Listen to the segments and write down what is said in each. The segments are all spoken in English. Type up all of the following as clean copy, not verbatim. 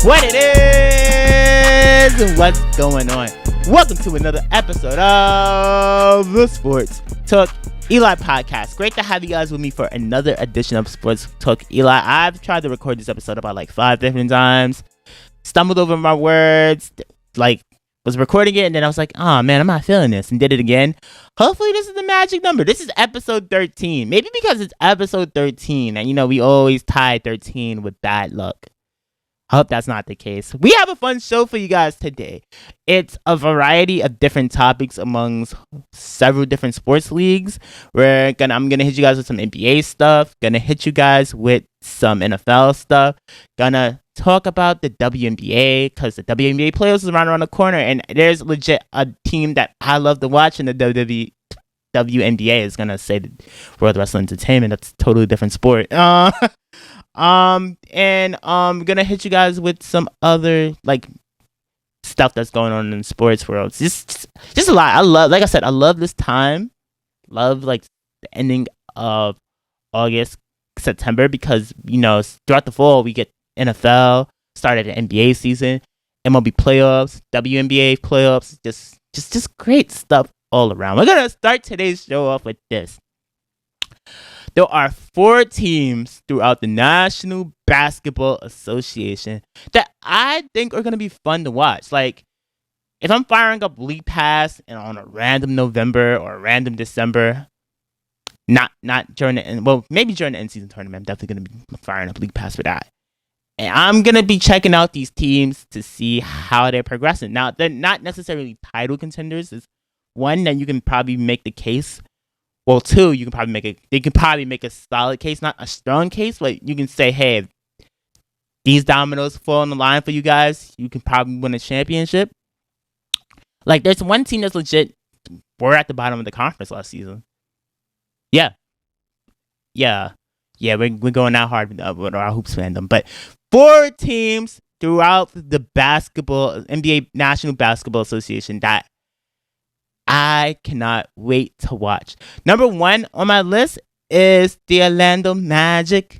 What it is and what's going on. Welcome to another episode of the SportsTalk Eli podcast. Great to have you guys with me for another edition of SportsTalk Eli. I've tried to record this episode about like 5 different times. Stumbled over my words, was recording it, and then I was like, oh man, I'm not feeling this, and did it again. Hopefully this is the magic number. This is episode 13. Maybe because it's episode 13, and we always tie 13 with bad luck. I hope that's not the case. We have a fun show for you guys today. It's a variety of different topics amongst several different sports leagues. I'm gonna hit you guys with some NBA stuff. Gonna hit you guys with some NFL stuff. Gonna talk about the WNBA because the WNBA playoffs is around the corner, and there's legit a team that I love to watch in the WNBA is gonna say the World Wrestling Entertainment. That's a totally different sport. And gonna hit you guys with some other stuff that's going on in the sports world. Just a lot. I love this time. Love the ending of August, September, because throughout the fall we get NFL, started the NBA season, MLB playoffs, WNBA playoffs, just great stuff all around. We're gonna start today's show off with this. There are 4 teams throughout the National Basketball Association that I think are going to be fun to watch. If I'm firing up League Pass and on a random November or a random December, not during maybe during the end-season tournament, I'm definitely going to be firing up League Pass for that. And I'm going to be checking out these teams to see how they're progressing. Now, they're not necessarily title contenders. It's one that you can probably make the case. Well, 2, they can probably make a solid case, not a strong case, but you can say, hey, these dominoes fall on the line for you guys, you can probably win a championship. There's one team that's legit, we're at the bottom of the conference last season. Yeah, we're going out hard with our hoops fandom. But 4 teams throughout the NBA National Basketball Association that I cannot wait to watch. Number 1 on my list is the Orlando Magic.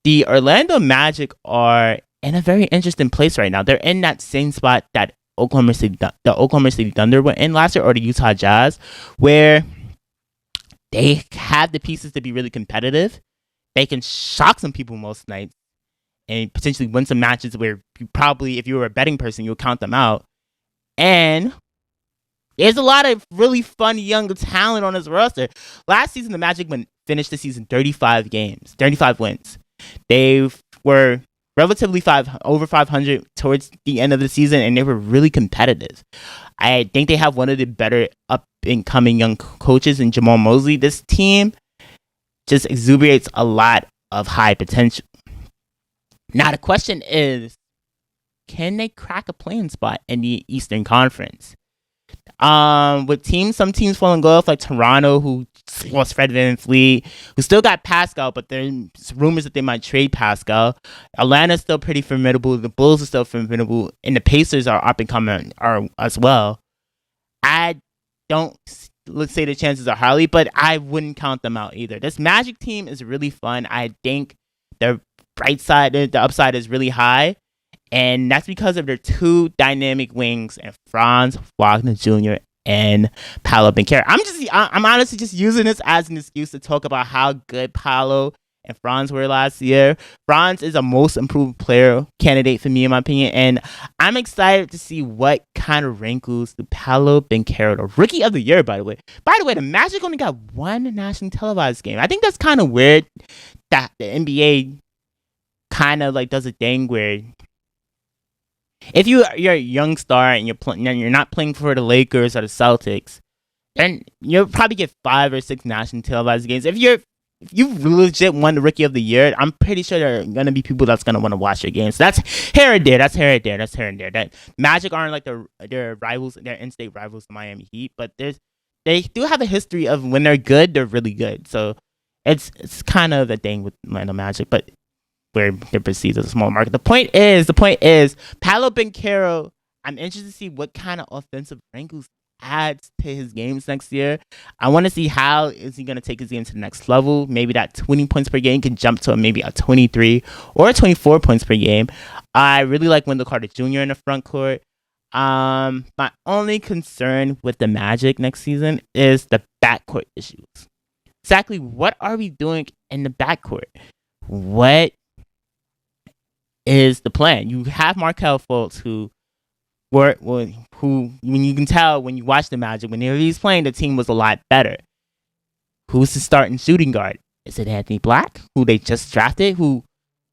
The Orlando Magic are in a very interesting place right now. They're in that same spot that the Oklahoma City Thunder were in last year, or the Utah Jazz, where they have the pieces to be really competitive. They can shock some people most nights and potentially win some matches where you probably, if you were a betting person, you'll count them out. And there's a lot of really fun young talent on this roster. Last season, the Magic finished the season 35 wins. They were relatively over 500 towards the end of the season, and they were really competitive. I think they have one of the better up-and-coming young coaches in Jamal Mosley. This team just exuberates a lot of high potential. Now, the question is, can they crack a playing spot in the Eastern Conference? With some teams falling off, like Toronto, who lost Fred VanVleet, who still got Pascal, but there's rumors that they might trade Pascal. Atlanta's still pretty formidable. The Bulls are still formidable, and the Pacers are up and coming as well. I don't say the chances are highly, but I wouldn't count them out either. This Magic team is really fun. I think the upside is really high. And that's because of their 2 dynamic wings, and Franz Wagner Jr. and Paolo Banchero. I'm honestly just using this as an excuse to talk about how good Paolo and Franz were last year. Franz is a most improved player candidate for me, in my opinion, and I'm excited to see what kind of wrinkles the Paolo Banchero, the Rookie of the Year, by the way. The Magic only got 1 nationally televised game. I think that's kind of weird that the NBA kind of does a thing where if you're a young star and you're not playing for the Lakers or the Celtics, then you'll probably get 5 or 6 national televised games. If you legit won the Rookie of the Year, I'm pretty sure there are gonna be people that's gonna want to watch your games. So that's here and there. That Magic aren't their rivals, their in-state rivals, the Miami Heat, but they do have a history of when they're good, they're really good. So it's kind of the thing with Orlando Magic, but where they're perceived as a small market. The point is, Paolo Banchero, I'm interested to see what kind of offensive wrinkles adds to his games next year. I want to see how is he going to take his game to the next level. Maybe that 20 points per game can jump to maybe a 23 or 24 points per game. I really like Wendell Carter Jr. in the front court. My only concern with the Magic next season is the backcourt issues. Exactly what are we doing in the backcourt? What is the plan? You have Markelle Fultz, who when you can tell when you watch the Magic, when he's playing, the team was a lot better. Who's the starting shooting guard? Is it Anthony Black, who they just drafted, who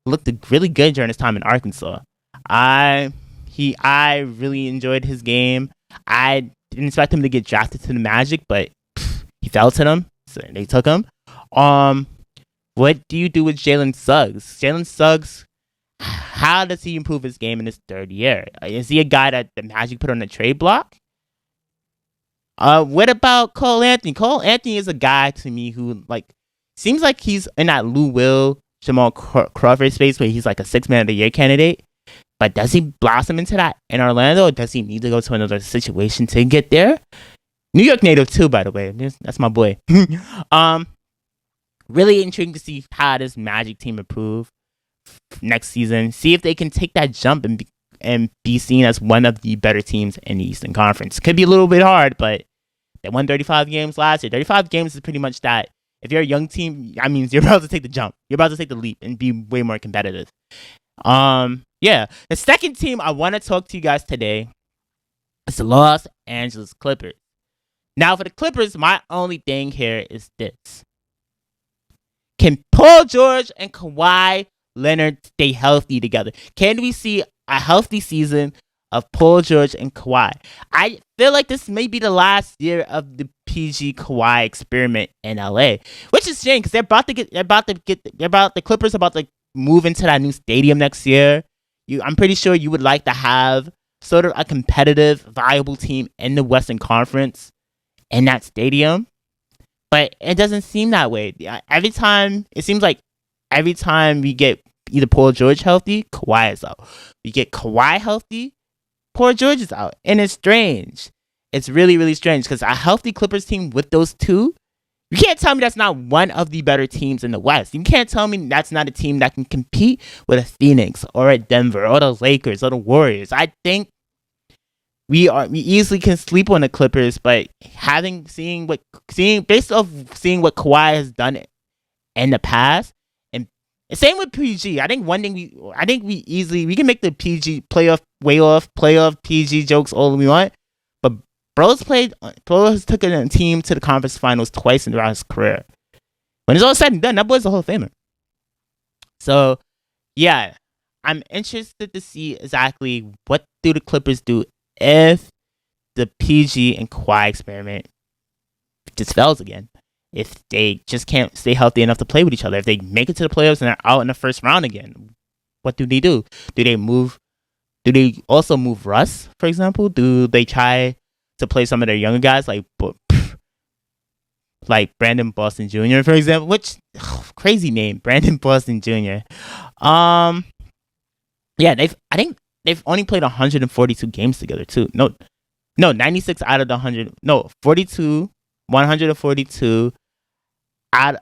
looked really good during his time in Arkansas? I really enjoyed his game. I didn't expect him to get drafted to the Magic, but he fell to them, so they took him. What do you do with Jalen Suggs? Jalen Suggs, how does he improve his game in his third year? Is he a guy that the Magic put on the trade block? What about Cole Anthony? Cole Anthony is a guy to me who seems like he's in that Lou Will, Jamal Crawford space where he's like a 6 man of the year candidate. But does he blossom into that in Orlando, or does he need to go to another situation to get there? New York native too, by the way. That's my boy. Really intriguing to see how this Magic team improve next season. See if they can take that jump and be seen as one of the better teams in the Eastern Conference. Could be a little bit hard, but they won 35 games last year. 35 games is pretty much that. If you're a young team, that means you're about to take the jump. You're about to take the leap and be way more competitive. Yeah. The second team I want to talk to you guys today is the Los Angeles Clippers. Now, for the Clippers, my only thing here is this. Can Paul George and Kawhi Leonard stay healthy together? Can we see a healthy season of Paul George and Kawhi? I feel like this may be the last year of the PG Kawhi experiment in LA, which is a shame because the Clippers about to move into that new stadium next year. I'm pretty sure you would like to have sort of a competitive, viable team in the Western Conference in that stadium. But it doesn't seem that way. It seems like every time we get either Paul George healthy, Kawhi is out. We get Kawhi healthy, Paul George is out. And it's strange. It's really, really strange because a healthy Clippers team with those two, you can't tell me that's not one of the better teams in the West. You can't tell me that's not a team that can compete with a Phoenix or a Denver or the Lakers or the Warriors. I think we easily can sleep on the Clippers, but based off seeing what Kawhi has done in the past, and same with PG. I think we can make the PG playoff PG jokes all we want, but Bro's took a team to the conference finals twice throughout his career. When it's all said and done, that boy's a Hall of Famer. So yeah, I'm interested to see exactly what do the Clippers do if the PG and Kawhi experiment just fails again. If they just can't stay healthy enough to play with each other. If they make it to the playoffs and they're out in the first round again, what do they do? Do they also move Russ, for example? Do they try to play some of their younger guys like Brandon Boston Jr., for example? Which crazy name, Brandon Boston Jr. Yeah, I think they've only played 142 games together too. No, 96 out of the 100. No, 142 out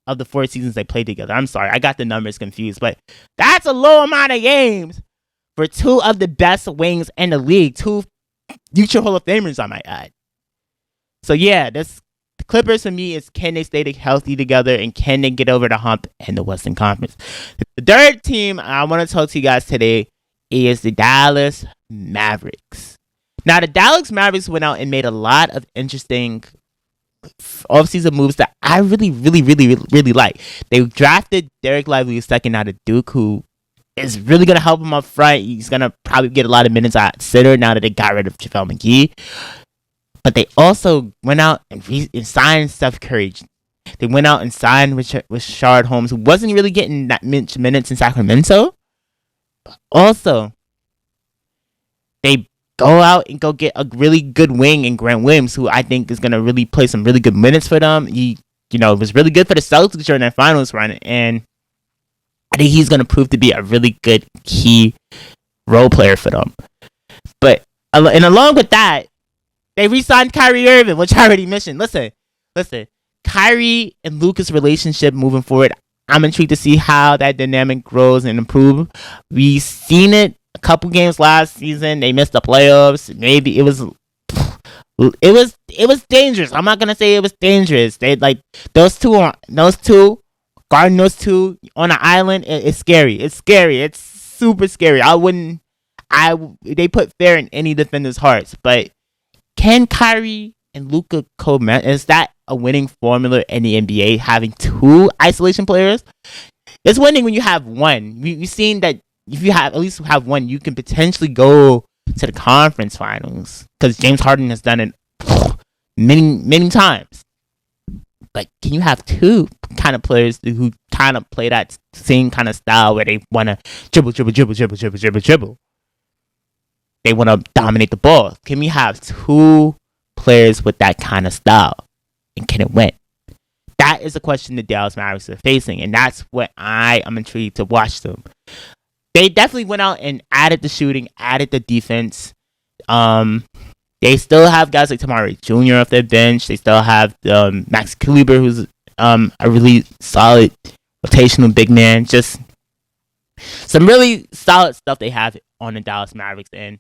of the 4 seasons they played together. I'm sorry, I got the numbers confused, but that's a low amount of games for 2 of the best wings in the league, 2 future Hall of Famers, I might add. So yeah, the Clippers for me is, can they stay healthy together and can they get over the hump in the Western Conference? The third team I want to talk to you guys today is the Dallas Mavericks. Now, the Dallas Mavericks went out and made a lot of interesting offseason moves that I really, really, really, really like. They drafted Derek Lively second out of Duke, who is really going to help him up front. He's going to probably get a lot of minutes at center now that they got rid of JaVale McGee. But they also went out and signed Steph Curry. They went out and signed with Shard Holmes, who wasn't really getting that much minutes in Sacramento. But also, they go out and go get a really good wing in Grant Williams, who I think is going to really play some really good minutes for them. He, was really good for the Celtics during their finals run, and I think he's going to prove to be a really good key role player for them. But, and along with that, they re-signed Kyrie Irving, which I already mentioned. Listen. Kyrie and Luka's relationship moving forward, I'm intrigued to see how that dynamic grows and improves. We've seen it a couple games last season. They missed the playoffs. Maybe it was dangerous. I'm not gonna say it was dangerous. They like those two guarding those two on an island. It's scary. It's scary. It's super scary. They put fear in any defender's hearts. But can Kyrie and Luka is that a winning formula in the NBA? Having two isolation players, it's winning when you have one. We've seen that if you have at least have one, you can potentially go to the conference finals because James Harden has done it many times. But can you have two kind of players who kind of play that same kind of style where they want to dribble? They want to dominate the ball. Can we have two players with that kind of style? And can it win? That is a question the Dallas Mavericks are facing. And that's what I am intrigued to watch them. They definitely went out and added the shooting, added the defense. They still have guys like Tamari Jr. off their bench. They still have Max Kleber, who's a really solid rotational big man. Just some really solid stuff they have on the Dallas Mavericks. And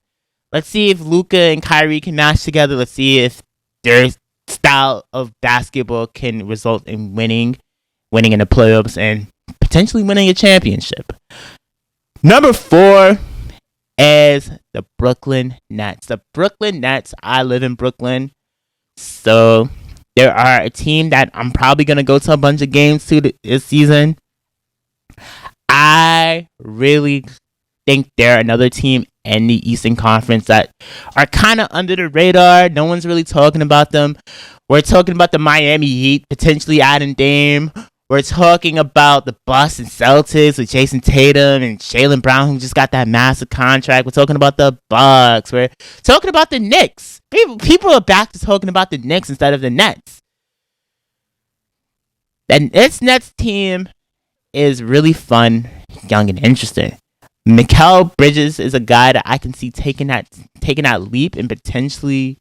let's see if Luka and Kyrie can match together. Let's see if their style of basketball can result in winning in the playoffs, and potentially winning a championship. Number 4 is the Brooklyn Nets. The Brooklyn Nets, I live in Brooklyn, so there are a team that I'm probably going to go to a bunch of games to this season. I really think they're another team in the Eastern Conference that are kind of under the radar. No one's really talking about them. We're talking about the Miami Heat potentially adding Dame. We're talking about the Boston Celtics with Jason Tatum and Jaylen Brown, who just got that massive contract. We're talking about the Bucks. We're talking about the Knicks. People are back to talking about the Knicks instead of the Nets. And this Nets team is really fun, young, and interesting. Mikal Bridges is a guy that I can see taking that leap and potentially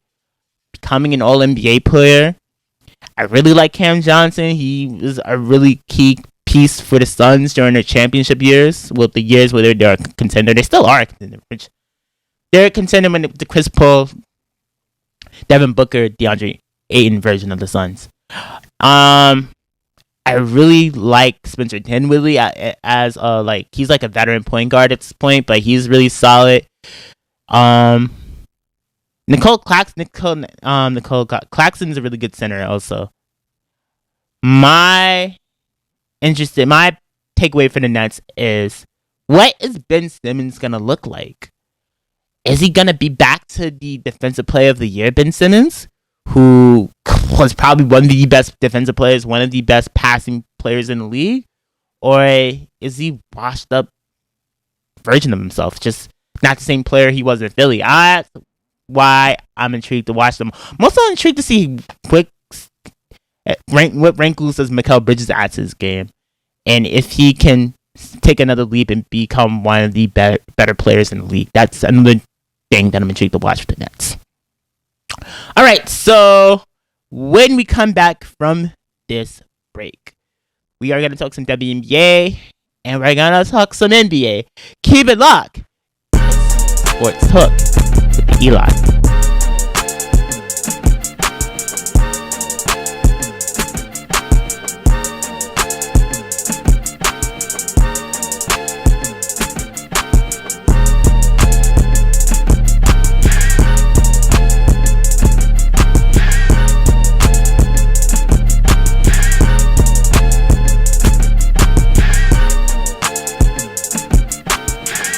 becoming an All-NBA player. I really like Cam Johnson. He was a really key piece for the Suns during their championship years. Well, the years where they're a contender. They still are a contender. They're a contender when the Chris Paul, Devin Booker, DeAndre Ayton version of the Suns. I really like Spencer Dinwiddie as he's like a veteran point guard at this point, but he's really solid. Nicole Claxton is a really good center also. My takeaway for the Nets is, what is Ben Simmons going to look like? Is he going to be back to the Defensive Player of the Year Ben Simmons, who was probably one of the best defensive players, one of the best passing players in the league? Or is he washed up version of himself, just not the same player he was in Philly? That's why I'm intrigued to watch them. I'm also intrigued to see what wrinkles does Mikal Bridges add to his game, and if he can take another leap and become one of the better players in the league. That's another thing that I'm intrigued to watch with the Nets. All right, so when we come back from this break, we are going to talk some WNBA, and we're going to talk some NBA. Keep it locked. Sports Talk with Eli.